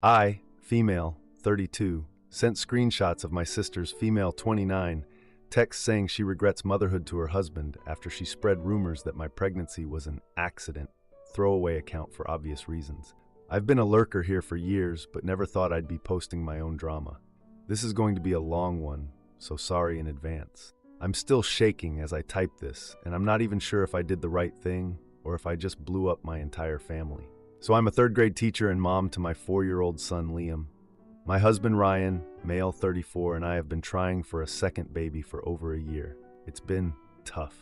I, female, 32, sent screenshots of my sister's female 29 text saying she regrets motherhood to her husband after she spread rumors that my pregnancy was an accident, throwaway account for obvious reasons. I've been a lurker here for years, but never thought I'd be posting my own drama. This is going to be a long one, so sorry in advance. I'm still shaking as I type this, and I'm not even sure if I did the right thing or if I just blew up my entire family. So I'm a third-grade teacher and mom to my 4-year-old son, Liam. My husband, Ryan, male 34, and I have been trying for a second baby for over a year. It's been tough.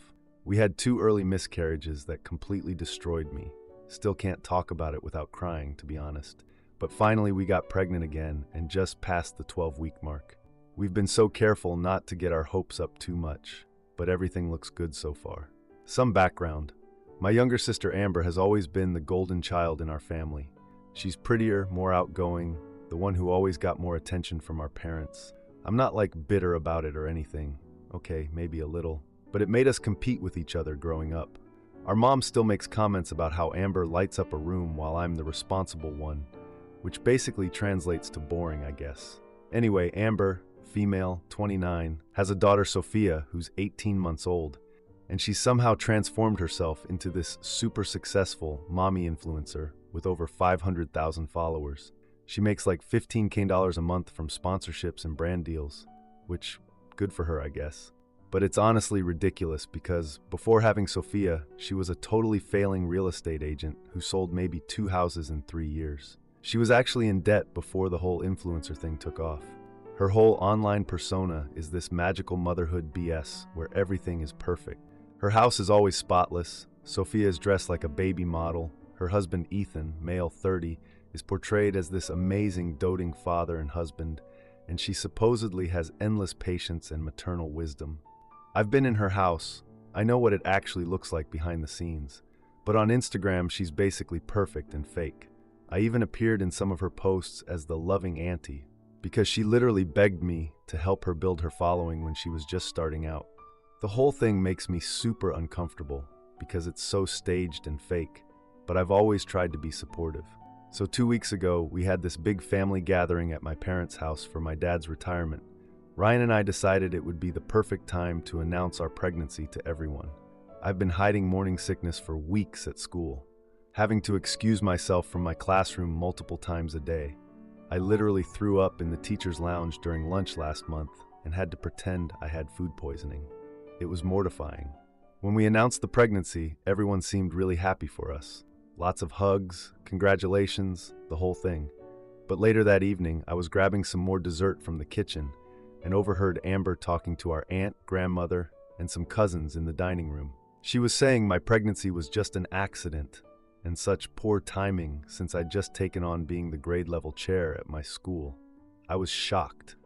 We had 2 early miscarriages that completely destroyed me. Still can't talk about it without crying, to be honest. But finally we got pregnant again and just passed the 12-week mark. We've been so careful not to get our hopes up too much, but everything looks good so far. Some background. My younger sister Amber has always been the golden child in our family. She's prettier, more outgoing, the one who always got more attention from our parents. I'm not like bitter about it or anything. Okay, maybe a little. But it made us compete with each other growing up. Our mom still makes comments about how Amber lights up a room while I'm the responsible one, which basically translates to boring, I guess. Anyway, Amber, female, 29, has a daughter Sophia who's 18 months old, and she's somehow transformed herself into this super successful mommy influencer with over 500,000 followers. She makes like $15K a month from sponsorships and brand deals, which, good for her, I guess. But it's honestly ridiculous because before having Sophia, she was a totally failing real estate agent who sold maybe 2 houses in 3 years. She was actually in debt before the whole influencer thing took off. Her whole online persona is this magical motherhood BS where everything is perfect. Her house is always spotless. Sophia is dressed like a baby model. Her husband Ethan, male 30, is portrayed as this amazing doting father and husband, and she supposedly has endless patience and maternal wisdom. I've been in her house. I know what it actually looks like behind the scenes. But on Instagram, she's basically perfect and fake. I even appeared in some of her posts as the loving auntie, because she literally begged me to help her build her following when she was just starting out. The whole thing makes me super uncomfortable because it's so staged and fake, but I've always tried to be supportive. So 2 weeks ago, we had this big family gathering at my parents' house for my dad's retirement. Ryan and I decided it would be the perfect time to announce our pregnancy to everyone. I've been hiding morning sickness for weeks at school, having to excuse myself from my classroom multiple times a day. I literally threw up in the teacher's lounge during lunch last month and had to pretend I had food poisoning. It was mortifying. When we announced the pregnancy, everyone seemed really happy for us. Lots of hugs, congratulations, the whole thing. But later that evening, I was grabbing some more dessert from the kitchen and overheard Amber talking to our aunt, grandmother, and some cousins in the dining room. She was saying my pregnancy was just an accident and such poor timing since I'd just taken on being the grade-level chair at my school. I was shocked.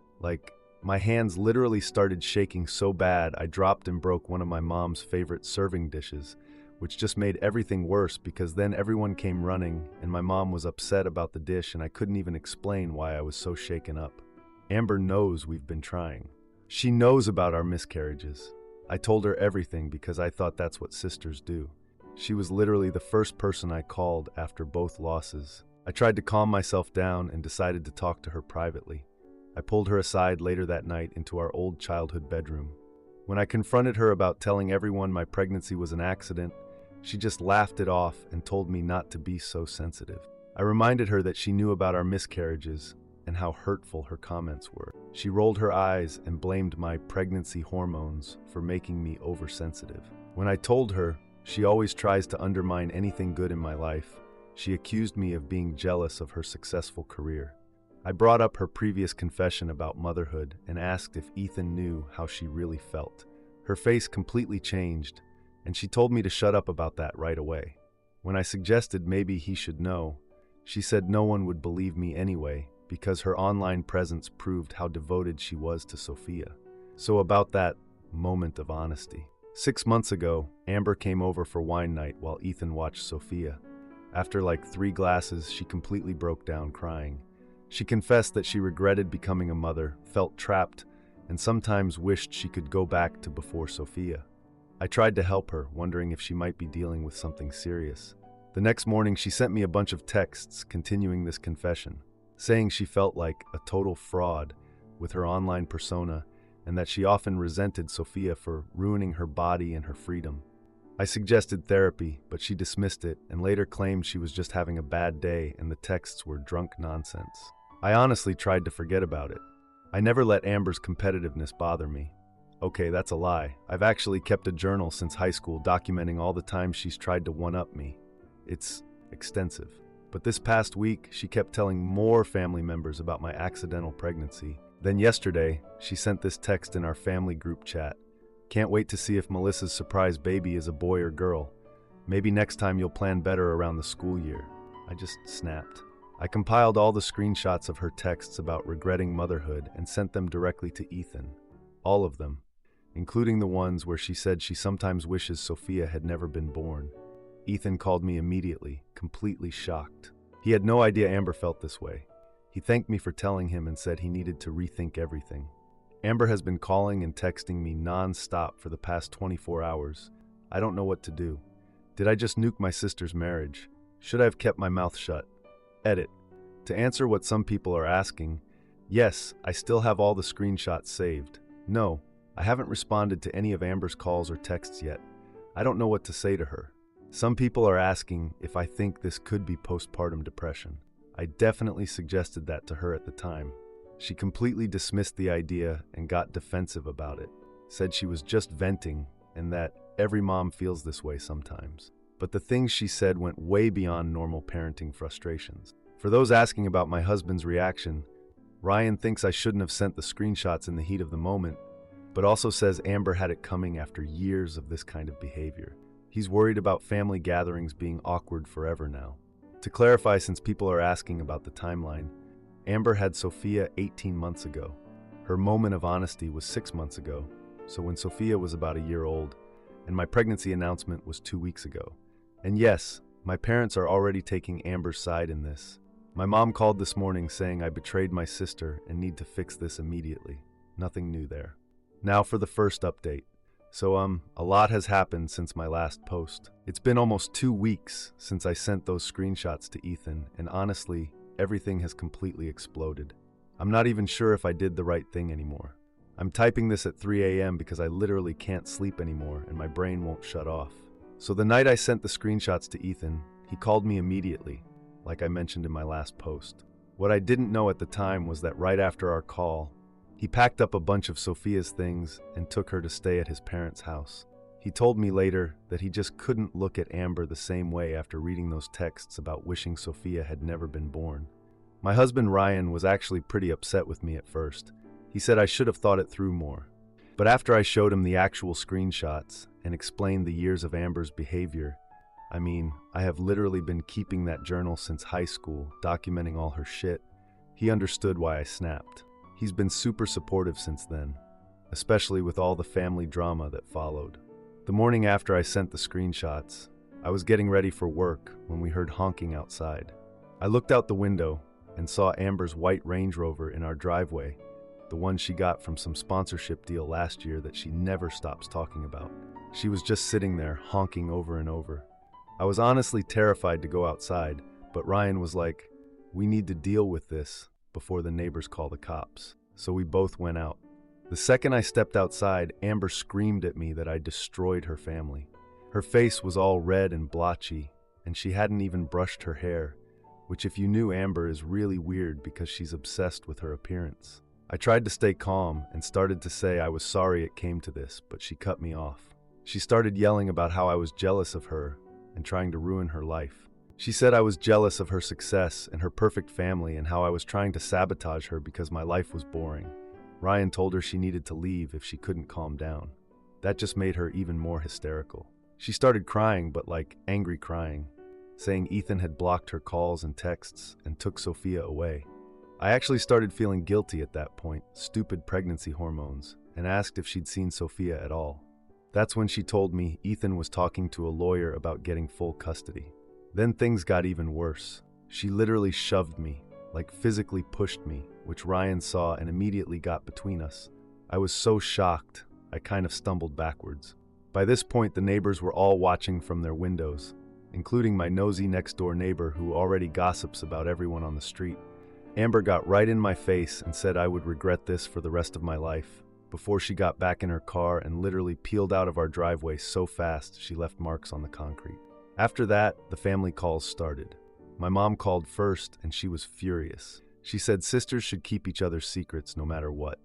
My hands literally started shaking so bad I dropped and broke one of my mom's favorite serving dishes, which just made everything worse because then everyone came running and my mom was upset about the dish and I couldn't even explain why I was so shaken up. Amber knows we've been trying. She knows about our miscarriages. I told her everything because I thought that's what sisters do. She was literally the first person I called after both losses. I tried to calm myself down and decided to talk to her privately. I pulled her aside later that night into our old childhood bedroom. When I confronted her about telling everyone my pregnancy was an accident, she just laughed it off and told me not to be so sensitive. I reminded her that she knew about our miscarriages and how hurtful her comments were. She rolled her eyes and blamed my pregnancy hormones for making me oversensitive. When I told her, she always tries to undermine anything good in my life. She accused me of being jealous of her successful career. I brought up her previous confession about motherhood and asked if Ethan knew how she really felt. Her face completely changed, and she told me to shut up about that right away. When I suggested maybe he should know, she said no one would believe me anyway because her online presence proved how devoted she was to Sophia. So about that moment of honesty. 6 months ago, Amber came over for wine night while Ethan watched Sophia. After 3 glasses, she completely broke down crying. She confessed that she regretted becoming a mother, felt trapped, and sometimes wished she could go back to before Sophia. I tried to help her, wondering if she might be dealing with something serious. The next morning, she sent me a bunch of texts continuing this confession. saying she felt like a total fraud with her online persona and that she often resented Sophia for ruining her body and her freedom. I suggested therapy, but she dismissed it and later claimed she was just having a bad day and the texts were drunk nonsense. I honestly tried to forget about it. I never let Amber's competitiveness bother me. Okay, that's a lie. I've actually kept a journal since high school documenting all the times she's tried to one-up me. It's extensive. But this past week, she kept telling more family members about my accidental pregnancy. Then yesterday, she sent this text in our family group chat. Can't wait to see if Melissa's surprise baby is a boy or girl. Maybe next time you'll plan better around the school year. I just snapped. I compiled all the screenshots of her texts about regretting motherhood and sent them directly to Ethan. All of them, including the ones where she said she sometimes wishes Sophia had never been born. Ethan called me immediately, completely shocked. He had no idea Amber felt this way. He thanked me for telling him and said he needed to rethink everything. Amber has been calling and texting me non-stop for the past 24 hours. I don't know what to do. Did I just nuke my sister's marriage? Should I have kept my mouth shut? Edit. To answer what some people are asking, yes, I still have all the screenshots saved. No, I haven't responded to any of Amber's calls or texts yet. I don't know what to say to her. Some people are asking if I think this could be postpartum depression. I definitely suggested that to her at the time. She completely dismissed the idea and got defensive about it, said she was just venting and that every mom feels this way sometimes. But the things she said went way beyond normal parenting frustrations. For those asking about my husband's reaction, Ryan thinks I shouldn't have sent the screenshots in the heat of the moment, but also says Amber had it coming after years of this kind of behavior. He's worried about family gatherings being awkward forever now. To clarify, since people are asking about the timeline, Amber had Sophia 18 months ago. Her moment of honesty was 6 months ago, so when Sophia was about a year old, and my pregnancy announcement was 2 weeks ago. And yes, my parents are already taking Amber's side in this. My mom called this morning saying I betrayed my sister and need to fix this immediately. Nothing new there. Now for the first update. So a lot has happened since my last post. It's been almost 2 weeks since I sent those screenshots to Ethan, and honestly, everything has completely exploded. I'm not even sure if I did the right thing anymore. I'm typing this at 3 a.m. because I literally can't sleep anymore and my brain won't shut off. So the night I sent the screenshots to Ethan, he called me immediately, like I mentioned in my last post. What I didn't know at the time was that right after our call, he packed up a bunch of Sophia's things and took her to stay at his parents' house. He told me later that he just couldn't look at Amber the same way after reading those texts about wishing Sophia had never been born. My husband Ryan was actually pretty upset with me at first. He said I should have thought it through more. But after I showed him the actual screenshots and explained the years of Amber's behavior, I have literally been keeping that journal since high school, documenting all her shit. He understood why I snapped. He's been super supportive since then, especially with all the family drama that followed. The morning after I sent the screenshots, I was getting ready for work when we heard honking outside. I looked out the window and saw Amber's white Range Rover in our driveway, the one she got from some sponsorship deal last year that she never stops talking about. She was just sitting there honking over and over. I was honestly terrified to go outside, but Ryan was like, "We need to deal with this before the neighbors call the cops." So we both went out. The second I stepped outside, Amber screamed at me that I destroyed her family. Her face was all red and blotchy, and she hadn't even brushed her hair, which if you knew Amber is really weird because she's obsessed with her appearance. I tried to stay calm and started to say I was sorry it came to this, but she cut me off. She started yelling about how I was jealous of her and trying to ruin her life. She said I was jealous of her success and her perfect family and how I was trying to sabotage her because my life was boring. Ryan told her she needed to leave if she couldn't calm down. That just made her even more hysterical. She started crying, but like angry crying, saying Ethan had blocked her calls and texts and took Sophia away. I actually started feeling guilty at that point, stupid pregnancy hormones, and asked if she'd seen Sophia at all. That's when she told me Ethan was talking to a lawyer about getting full custody. Then things got even worse. She literally shoved me, like physically pushed me, which Ryan saw and immediately got between us. I was so shocked, I kind of stumbled backwards. By this point, the neighbors were all watching from their windows, including my nosy next-door neighbor who already gossips about everyone on the street. Amber got right in my face and said I would regret this for the rest of my life, before she got back in her car and literally peeled out of our driveway so fast she left marks on the concrete. After that, the family calls started. My mom called first and she was furious. She said sisters should keep each other's secrets no matter what,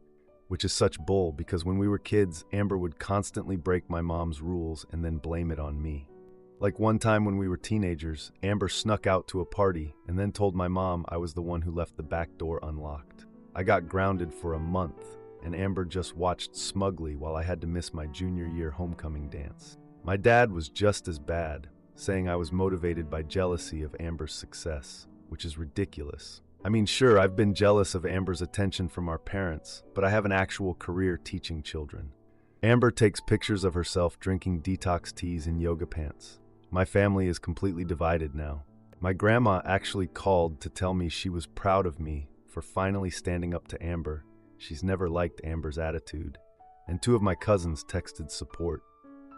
which is such bull because when we were kids, Amber would constantly break my mom's rules and then blame it on me. Like one time when we were teenagers, Amber snuck out to a party and then told my mom I was the one who left the back door unlocked. I got grounded for a month, and Amber just watched smugly while I had to miss my junior year homecoming dance. My dad was just as bad, saying I was motivated by jealousy of Amber's success, which is ridiculous. I mean, sure, I've been jealous of Amber's attention from our parents, but I have an actual career teaching children. Amber takes pictures of herself drinking detox teas in yoga pants. My family is completely divided now. My grandma actually called to tell me she was proud of me for finally standing up to Amber. She's never liked Amber's attitude. And 2 of my cousins texted support.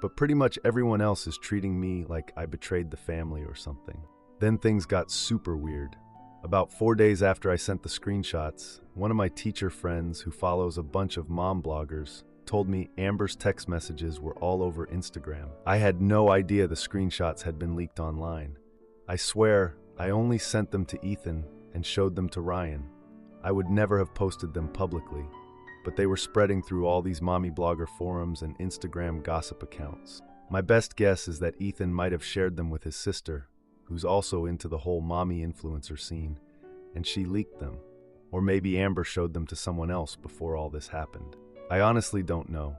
But pretty much everyone else is treating me like I betrayed the family or something. Then things got super weird. About 4 days after I sent the screenshots, one of my teacher friends who follows a bunch of mom bloggers told me Amber's text messages were all over Instagram. I had no idea the screenshots had been leaked online. I swear, I only sent them to Ethan and showed them to Ryan. I would never have posted them publicly, but they were spreading through all these mommy blogger forums and Instagram gossip accounts. My best guess is that Ethan might have shared them with his sister, who's also into the whole mommy influencer scene, and she leaked them. Or maybe Amber showed them to someone else before all this happened. I honestly don't know,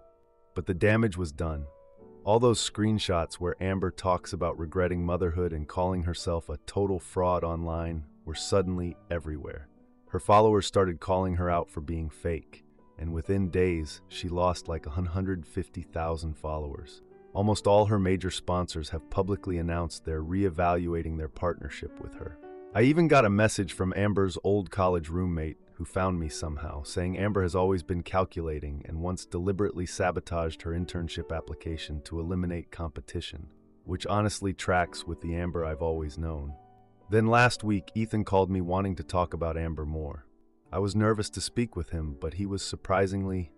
but the damage was done. All those screenshots where Amber talks about regretting motherhood and calling herself a total fraud online were suddenly everywhere. Her followers started calling her out for being fake, and within days, she lost like 150,000 followers. Almost all her major sponsors have publicly announced they're reevaluating their partnership with her. I even got a message from Amber's old college roommate who found me somehow, saying Amber has always been calculating and once deliberately sabotaged her internship application to eliminate competition, which honestly tracks with the Amber I've always known. Then last week, Ethan called me wanting to talk about Amber more. I was nervous to speak with him, but he was surprisingly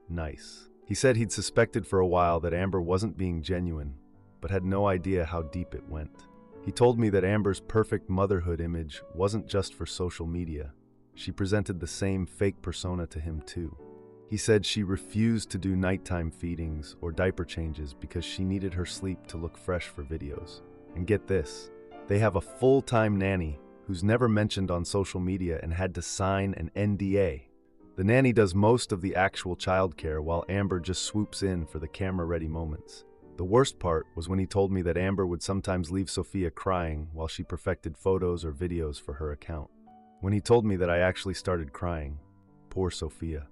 nice. He said he'd suspected for a while that Amber wasn't being genuine, but had no idea how deep it went. He told me that Amber's perfect motherhood image wasn't just for social media. She presented the same fake persona to him too. He said she refused to do nighttime feedings or diaper changes because she needed her sleep to look fresh for videos. And get this, they have a full-time nanny who's never mentioned on social media and had to sign an NDA. The nanny does most of the actual childcare while Amber just swoops in for the camera-ready moments. The worst part was when he told me that Amber would sometimes leave Sophia crying while she perfected photos or videos for her account. When he told me that, I actually started crying. Poor Sophia.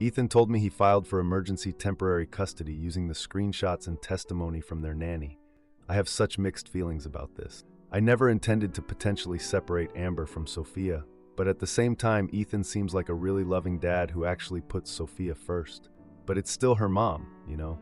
Ethan told me he filed for emergency temporary custody using the screenshots and testimony from their nanny. I have such mixed feelings about this. I never intended to potentially separate Amber from Sophia, but at the same time, Ethan seems like a really loving dad who actually puts Sophia first. But it's still her mom, you know?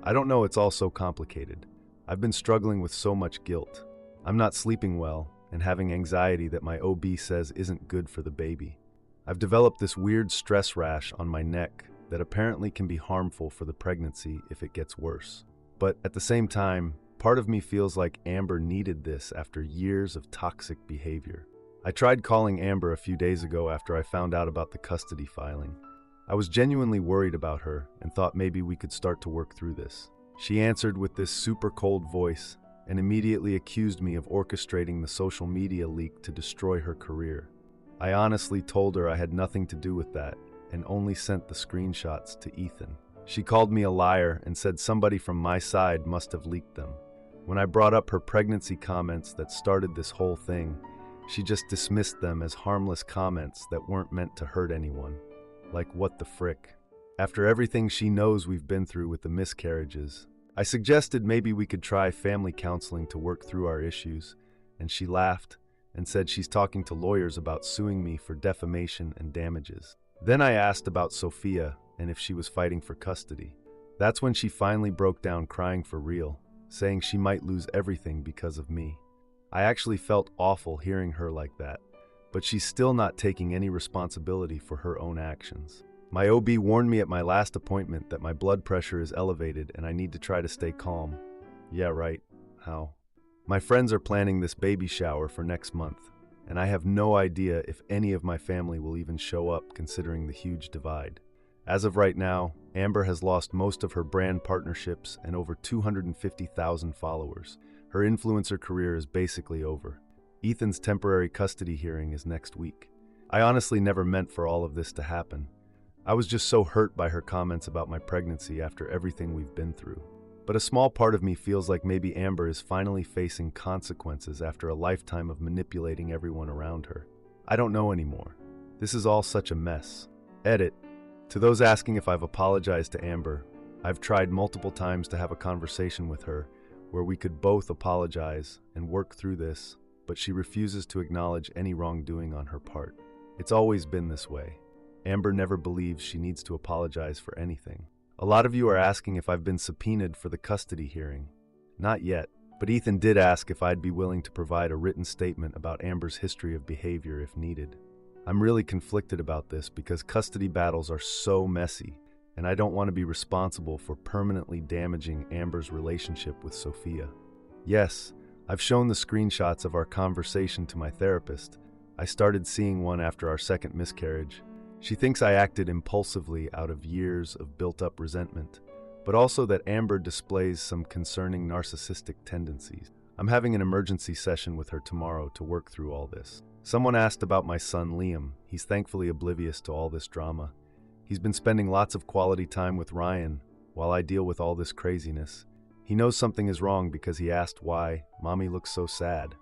I don't know, it's all so complicated. I've been struggling with so much guilt. I'm not sleeping well and having anxiety that my OB says isn't good for the baby. I've developed this weird stress rash on my neck that apparently can be harmful for the pregnancy if it gets worse. But at the same time, part of me feels like Amber needed this after years of toxic behavior. I tried calling Amber a few days ago after I found out about the custody filing. I was genuinely worried about her and thought maybe we could start to work through this. She answered with this super cold voice and immediately accused me of orchestrating the social media leak to destroy her career. I honestly told her I had nothing to do with that and only sent the screenshots to Ethan. She called me a liar and said somebody from my side must have leaked them. When I brought up her pregnancy comments that started this whole thing, she just dismissed them as harmless comments that weren't meant to hurt anyone. Like, what the frick? After everything she knows we've been through with the miscarriages, I suggested maybe we could try family counseling to work through our issues, and she laughed and said she's talking to lawyers about suing me for defamation and damages. Then I asked about Sophia and if she was fighting for custody. That's when she finally broke down crying for real, saying she might lose everything because of me. I actually felt awful hearing her like that, but she's still not taking any responsibility for her own actions. My OB warned me at my last appointment that my blood pressure is elevated and I need to try to stay calm. Yeah, right. How? My friends are planning this baby shower for next month, and I have no idea if any of my family will even show up considering the huge divide. As of right now, Amber has lost most of her brand partnerships and over 250,000 followers. Her influencer career is basically over. Ethan's temporary custody hearing is next week. I honestly never meant for all of this to happen. I was just so hurt by her comments about my pregnancy after everything we've been through. But a small part of me feels like maybe Amber is finally facing consequences after a lifetime of manipulating everyone around her. I don't know anymore. This is all such a mess. Edit. To those asking if I've apologized to Amber, I've tried multiple times to have a conversation with her where we could both apologize and work through this, but she refuses to acknowledge any wrongdoing on her part. It's always been this way. Amber never believes she needs to apologize for anything. A lot of you are asking if I've been subpoenaed for the custody hearing. Not yet, but Ethan did ask if I'd be willing to provide a written statement about Amber's history of behavior if needed. I'm really conflicted about this because custody battles are so messy, and I don't want to be responsible for permanently damaging Amber's relationship with Sophia. Yes, I've shown the screenshots of our conversation to my therapist. I started seeing one after our second miscarriage. She thinks I acted impulsively out of years of built-up resentment, but also that Amber displays some concerning narcissistic tendencies. I'm having an emergency session with her tomorrow to work through all this. Someone asked about my son Liam. He's thankfully oblivious to all this drama. He's been spending lots of quality time with Ryan while I deal with all this craziness. He knows something is wrong because he asked why Mommy looks so sad.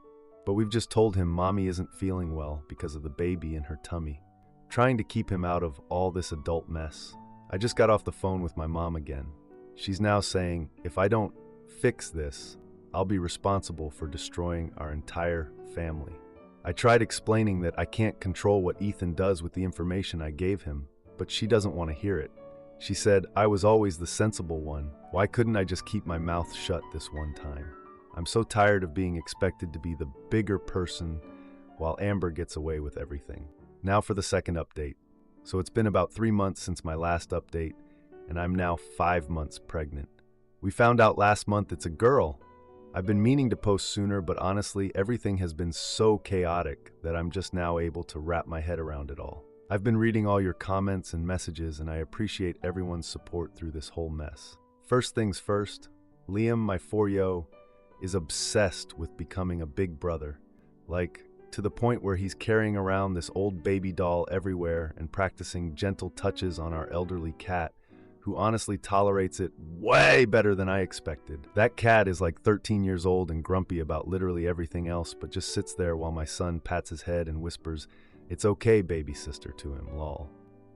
But we've just told him Mommy isn't feeling well because of the baby in her tummy. Trying to keep him out of all this adult mess. I just got off the phone with my mom again. She's now saying, if I don't fix this, I'll be responsible for destroying our entire family. I tried explaining that I can't control what Ethan does with the information I gave him, but she doesn't want to hear it. She said, I was always the sensible one. Why couldn't I just keep my mouth shut this one time? I'm so tired of being expected to be the bigger person while Amber gets away with everything. Now for the second update. So it's been about 3 months since my last update, and I'm now 5 months pregnant. We found out last month it's a girl. I've been meaning to post sooner, but honestly, everything has been so chaotic that I'm just now able to wrap my head around it all. I've been reading all your comments and messages, and I appreciate everyone's support through this whole mess. First things first, Liam, my 4-yo, is obsessed with becoming a big brother. To the point where he's carrying around this old baby doll everywhere and practicing gentle touches on our elderly cat, who honestly tolerates it way better than I expected. That cat is like 13 years old and grumpy about literally everything else, but just sits there while my son pats his head and whispers, "It's okay, baby sister," to him, lol.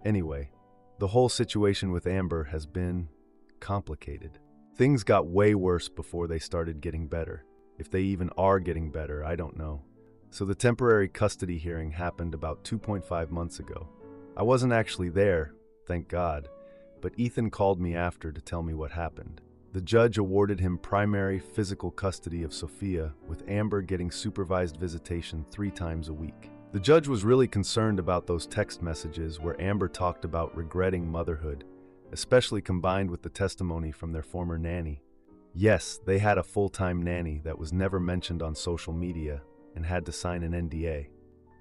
Anyway, the whole situation with Amber has been complicated. Things got way worse before they started getting better. If they even are getting better, I don't know. So the temporary custody hearing happened about 2.5 months ago. I wasn't actually there, thank God, but Ethan called me after to tell me what happened. The judge awarded him primary physical custody of Sophia, with Amber getting supervised visitation 3 times a week. The judge was really concerned about those text messages where Amber talked about regretting motherhood, especially combined with the testimony from their former nanny. Yes, they had a full-time nanny that was never mentioned on social media and had to sign an NDA.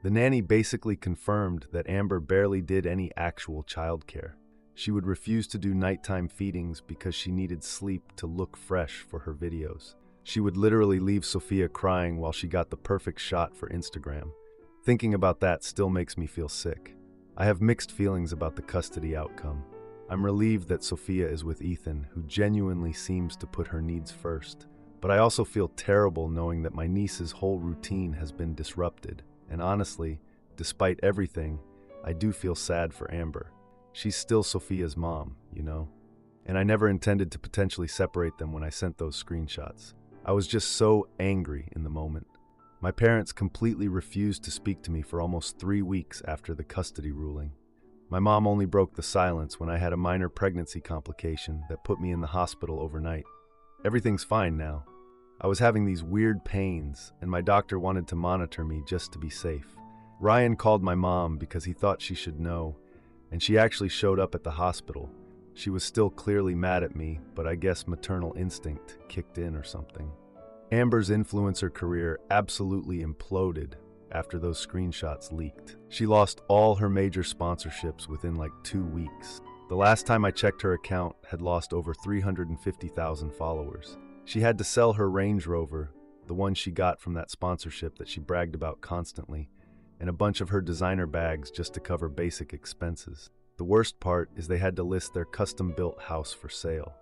The nanny basically confirmed that Amber barely did any actual childcare. She would refuse to do nighttime feedings because she needed sleep to look fresh for her videos. She would literally leave Sophia crying while she got the perfect shot for Instagram. Thinking about that still makes me feel sick. I have mixed feelings about the custody outcome. I'm relieved that Sophia is with Ethan, who genuinely seems to put her needs first. But I also feel terrible knowing that my niece's whole routine has been disrupted. And honestly, despite everything, I do feel sad for Amber. She's still Sophia's mom, you know? And I never intended to potentially separate them when I sent those screenshots. I was just so angry in the moment. My parents completely refused to speak to me for almost 3 weeks after the custody ruling. My mom only broke the silence when I had a minor pregnancy complication that put me in the hospital overnight. Everything's fine now. I was having these weird pains, and my doctor wanted to monitor me just to be safe. Ryan called my mom because he thought she should know, and she actually showed up at the hospital. She was still clearly mad at me, but I guess maternal instinct kicked in or something. Amber's influencer career absolutely imploded after those screenshots leaked. She lost all her major sponsorships within like 2 weeks. The last time I checked, her account had lost over 350,000 followers. She had to sell her Range Rover, the one she got from that sponsorship that she bragged about constantly, and a bunch of her designer bags just to cover basic expenses. The worst part is they had to list their custom-built house for sale.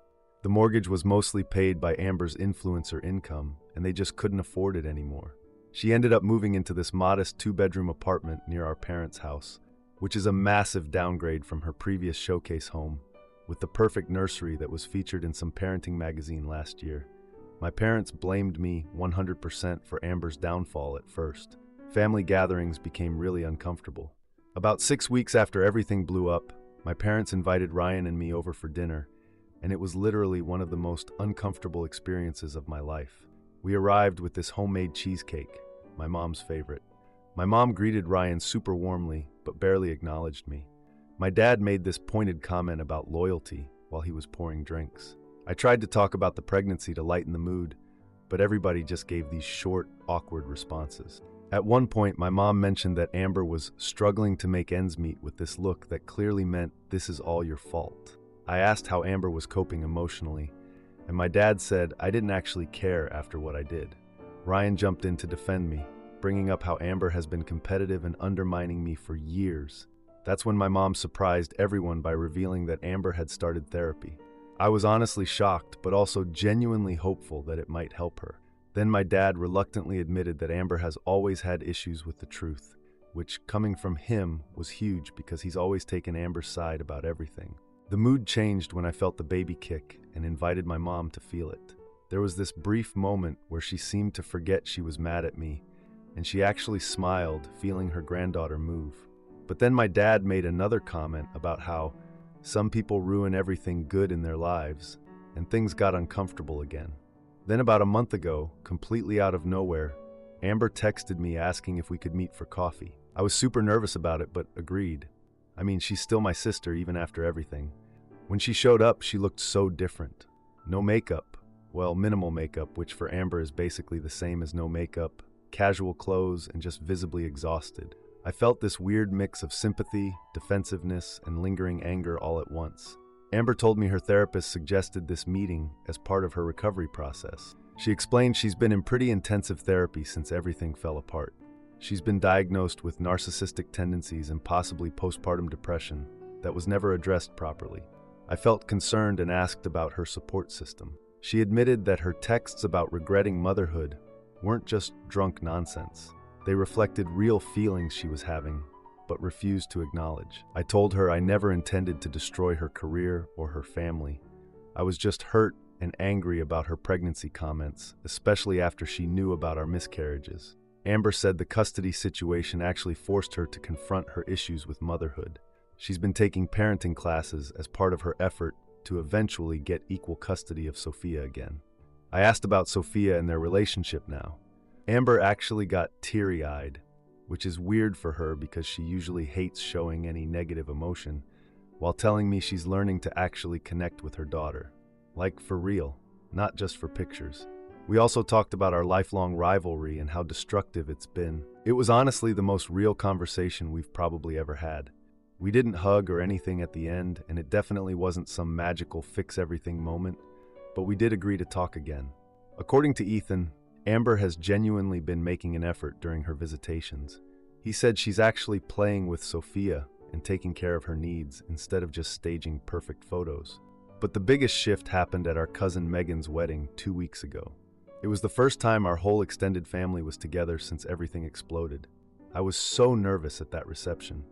The mortgage was mostly paid by Amber's influencer income, and they just couldn't afford it anymore. She ended up moving into this modest 2-bedroom apartment near our parents' house, which is a massive downgrade from her previous showcase home, with the perfect nursery that was featured in some parenting magazine last year. My parents blamed me 100% for Amber's downfall at first. Family gatherings became really uncomfortable. About 6 weeks after everything blew up, my parents invited Ryan and me over for dinner, and it was literally one of the most uncomfortable experiences of my life. We arrived with this homemade cheesecake, my mom's favorite. My mom greeted Ryan super warmly, but barely acknowledged me. My dad made this pointed comment about loyalty while he was pouring drinks. I tried to talk about the pregnancy to lighten the mood, but everybody just gave these short, awkward responses. At one point, my mom mentioned that Amber was struggling to make ends meet with this look that clearly meant this is all your fault. I asked how Amber was coping emotionally, and my dad said I didn't actually care after what I did. Ryan jumped in to defend me, bringing up how Amber has been competitive and undermining me for years. That's when my mom surprised everyone by revealing that Amber had started therapy. I was honestly shocked, but also genuinely hopeful that it might help her. Then my dad reluctantly admitted that Amber has always had issues with the truth, which, coming from him, was huge because he's always taken Amber's side about everything. The mood changed when I felt the baby kick and invited my mom to feel it. There was this brief moment where she seemed to forget she was mad at me, and she actually smiled, feeling her granddaughter move. But then my dad made another comment about how some people ruin everything good in their lives, and things got uncomfortable again. Then about a month ago, completely out of nowhere, Amber texted me asking if we could meet for coffee. I was super nervous about it, but agreed. I mean, she's still my sister even after everything. When she showed up, she looked so different. No makeup. Well, minimal makeup, which for Amber is basically the same as no makeup, casual clothes, and just visibly exhausted. I felt this weird mix of sympathy, defensiveness, and lingering anger all at once. Amber told me her therapist suggested this meeting as part of her recovery process. She explained she's been in pretty intensive therapy since everything fell apart. She's been diagnosed with narcissistic tendencies and possibly postpartum depression that was never addressed properly. I felt concerned and asked about her support system. She admitted that her texts about regretting motherhood weren't just drunk nonsense. They reflected real feelings she was having, but refused to acknowledge. I told her I never intended to destroy her career or her family. I was just hurt and angry about her pregnancy comments, especially after she knew about our miscarriages. Amber said the custody situation actually forced her to confront her issues with motherhood. She's been taking parenting classes as part of her effort to eventually get equal custody of Sophia again. I asked about Sophia and their relationship now. Amber actually got teary-eyed, which is weird for her because she usually hates showing any negative emotion, while telling me she's learning to actually connect with her daughter. Like for real, not just for pictures. We also talked about our lifelong rivalry and how destructive it's been. It was honestly the most real conversation we've probably ever had. We didn't hug or anything at the end, and it definitely wasn't some magical fix-everything moment, but we did agree to talk again. According to Ethan, Amber has genuinely been making an effort during her visitations. He said she's actually playing with Sophia and taking care of her needs instead of just staging perfect photos. But the biggest shift happened at our cousin Megan's wedding 2 weeks ago. It was the first time our whole extended family was together since everything exploded. I was so nervous at that reception.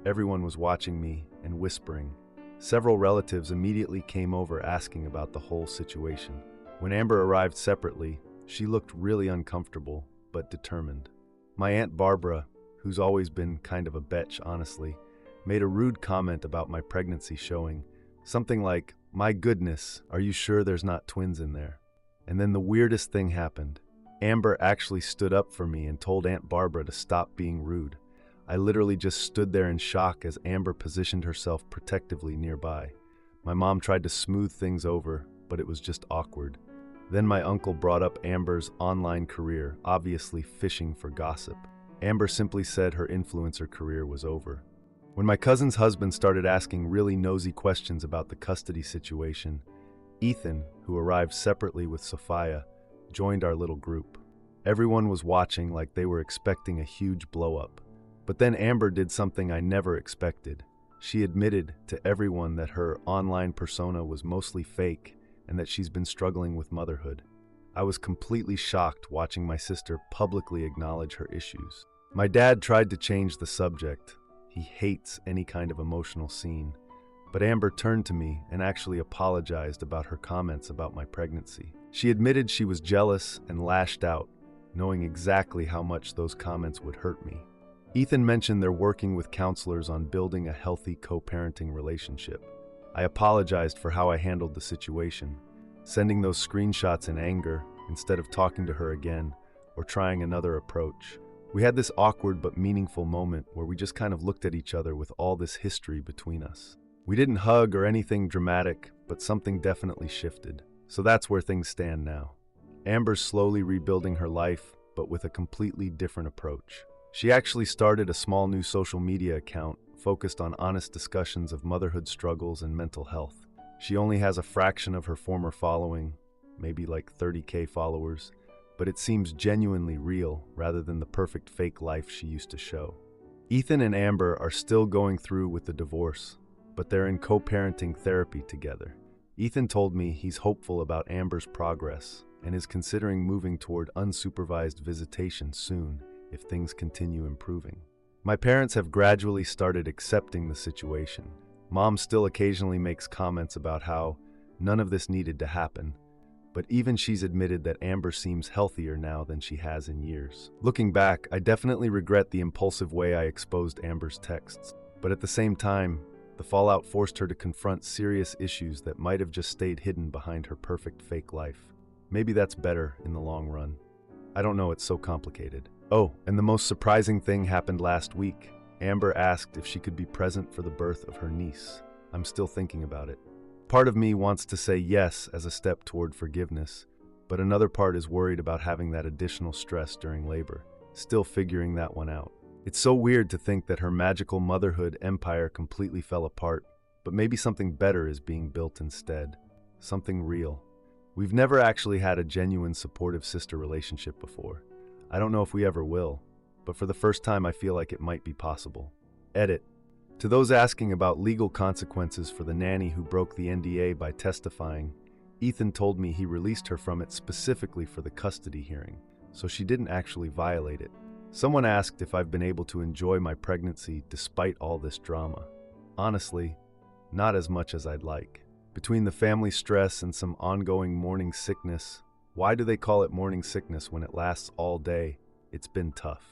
Everyone was watching me and whispering. Several relatives immediately came over asking about the whole situation. When Amber arrived separately, she looked really uncomfortable, but determined. My Aunt Barbara, who's always been kind of a betch, honestly, made a rude comment about my pregnancy showing. Something like, "My goodness, are you sure there's not twins in there?" And then the weirdest thing happened. Amber actually stood up for me and told Aunt Barbara to stop being rude. I literally just stood there in shock as Amber positioned herself protectively nearby. My mom tried to smooth things over, but it was just awkward. Then my uncle brought up Amber's online career, obviously fishing for gossip. Amber simply said her influencer career was over. When my cousin's husband started asking really nosy questions about the custody situation, Ethan, who arrived separately with Sophia, joined our little group. Everyone was watching like they were expecting a huge blow-up. But then Amber did something I never expected. She admitted to everyone that her online persona was mostly fake and that she's been struggling with motherhood. I was completely shocked watching my sister publicly acknowledge her issues. My dad tried to change the subject. He hates any kind of emotional scene. But Amber turned to me and actually apologized about her comments about my pregnancy. She admitted she was jealous and lashed out, knowing exactly how much those comments would hurt me. Ethan mentioned they're working with counselors on building a healthy co-parenting relationship. I apologized for how I handled the situation, sending those screenshots in anger instead of talking to her again or trying another approach. We had this awkward but meaningful moment where we just kind of looked at each other with all this history between us. We didn't hug or anything dramatic, but something definitely shifted. So that's where things stand now. Amber's slowly rebuilding her life, but with a completely different approach. She actually started a small new social media account focused on honest discussions of motherhood struggles and mental health. She only has a fraction of her former following, maybe like 30K followers, but it seems genuinely real rather than the perfect fake life she used to show. Ethan and Amber are still going through with the divorce, but they're in co-parenting therapy together. Ethan told me he's hopeful about Amber's progress and is considering moving toward unsupervised visitation soon if things continue improving. My parents have gradually started accepting the situation. Mom still occasionally makes comments about how none of this needed to happen, but even she's admitted that Amber seems healthier now than she has in years. Looking back, I definitely regret the impulsive way I exposed Amber's texts, but at the same time, the fallout forced her to confront serious issues that might have just stayed hidden behind her perfect fake life. Maybe that's better in the long run. I don't know, it's so complicated. Oh, and the most surprising thing happened last week. Amber asked if she could be present for the birth of her niece. I'm still thinking about it. Part of me wants to say yes as a step toward forgiveness, but another part is worried about having that additional stress during labor, still figuring that one out. It's so weird to think that her magical motherhood empire completely fell apart, but maybe something better is being built instead. Something real. We've never actually had a genuine supportive sister relationship before. I don't know if we ever will, but for the first time I feel like it might be possible. Edit. To those asking about legal consequences for the nanny who broke the NDA by testifying, Ethan told me he released her from it specifically for the custody hearing, so she didn't actually violate it. Someone asked if I've been able to enjoy my pregnancy despite all this drama. Honestly, not as much as I'd like. Between the family stress and some ongoing morning sickness, why do they call it morning sickness when it lasts all day? It's been tough.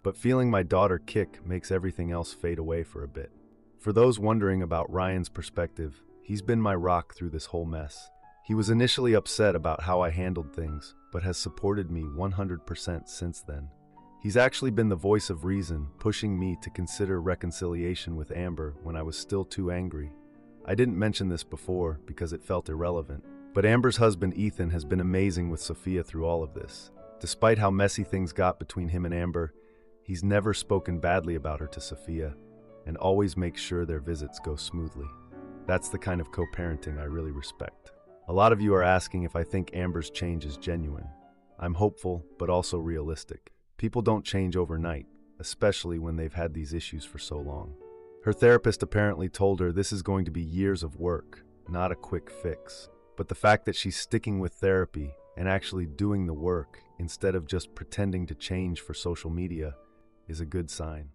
But feeling my daughter kick makes everything else fade away for a bit. For those wondering about Ryan's perspective, he's been my rock through this whole mess. He was initially upset about how I handled things, but has supported me 100% since then. He's actually been the voice of reason, pushing me to consider reconciliation with Amber when I was still too angry. I didn't mention this before because it felt irrelevant, but Amber's husband Ethan has been amazing with Sophia through all of this. Despite how messy things got between him and Amber, he's never spoken badly about her to Sophia, and always makes sure their visits go smoothly. That's the kind of co-parenting I really respect. A lot of you are asking if I think Amber's change is genuine. I'm hopeful, but also realistic. People don't change overnight, especially when they've had these issues for so long. Her therapist apparently told her this is going to be years of work, not a quick fix. But the fact that she's sticking with therapy and actually doing the work instead of just pretending to change for social media is a good sign.